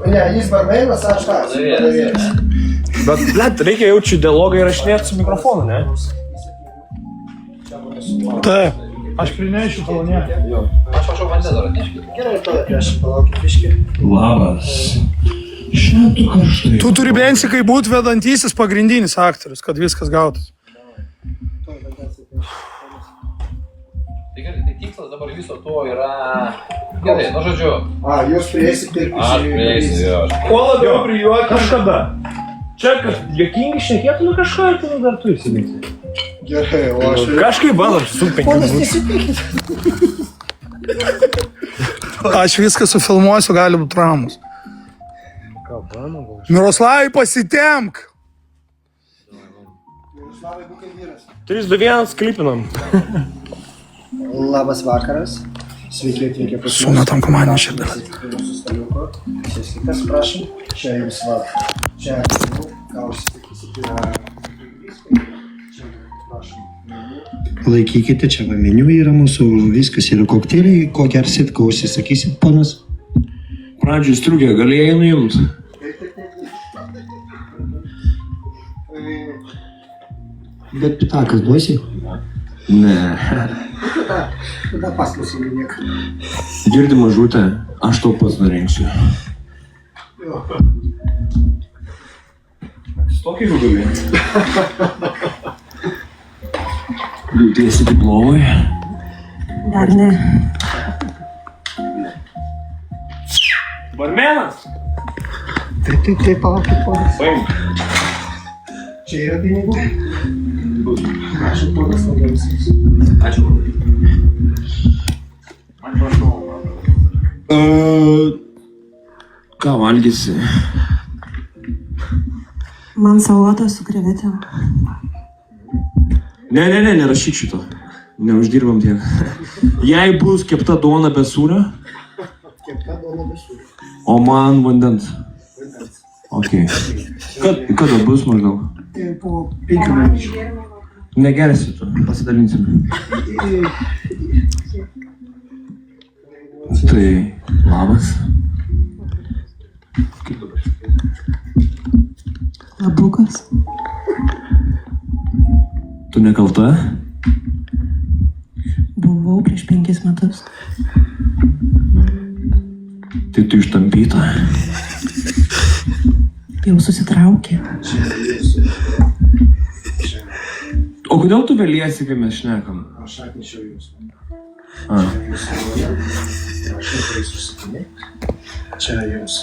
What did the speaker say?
Ne, jis barbeinas, aš ką. Bet, blet, reikia jaučiu dialogą įrašinėti su mikrofonu, ne? Taip. Aš prinešiu talonę. Aš prašau vandens dar atneškit. Gerai, tada prieš palaukit biškį. Labas. Šiandien karštai. Tu turi bensikai būti vedantysis pagrindinis aktorius, kad viskas gautas. Tai gerai, tai tikslas dabar viso to yra... Gerai, nu žodžiu. Jūs prieisit ir Aš prieisiu, jo. Kuo labiau prijuoti kažkada. Čia juokingai šnekėtų, nu kažką ir tu dar tu įsiminti. Gerai, o aš... Kažkaip bandom su 5 nesipykit. Aš viską sufilmuosiu, gali būti ramus. Miroslavai, pasitemk! Miroslavai, būk kaip vyras. 3, 2, 1, klipinam. Labas vakaras. Sveiki atvykę pas mus. Sumetam komandą širdį. Sėskitės, prašom. Čia jums va. Čia ką užsitikysite. Laikykite, čia va meniu yra mūsų, viskas yra kokteiliai, ko gersit, ko užsisakysit, ponas? Pradžiui striukė, galėjai nuimt. Bet pitakas duosi? Ne. Tada pasklausime nieko. Girdi mažutę, aš tau pats nurinksiu. Tokį gali. Jautiesi kaip lovoj? Dar ne. Barmenas? Tai palaukit, ponas. Paimk. Čia yra pinigų? Ačiū, ponas, labai viskas. Ačiū. Ką valgysi? Man salotas su krevetėm. Ne, nerašyk šito. Neuždirbam tiek. Jei bus kepta duona be sūrio, Kepta duona be sūrio. o man vandens. Ok. Kada bus maždaug? Tai po 5 minučių. Negersi tu, pasidalinsim. Tai labas. Labukas. Tu nekalta? Buvau prieš 5 metus. Tai tu ištampyta. Jau susitraukė. O kodėl tu vėliesi, kai mes šnekam? Aš atnešiau jūs. A. Čia jūsų loja. Prašau, tai susitinėti. Čia jums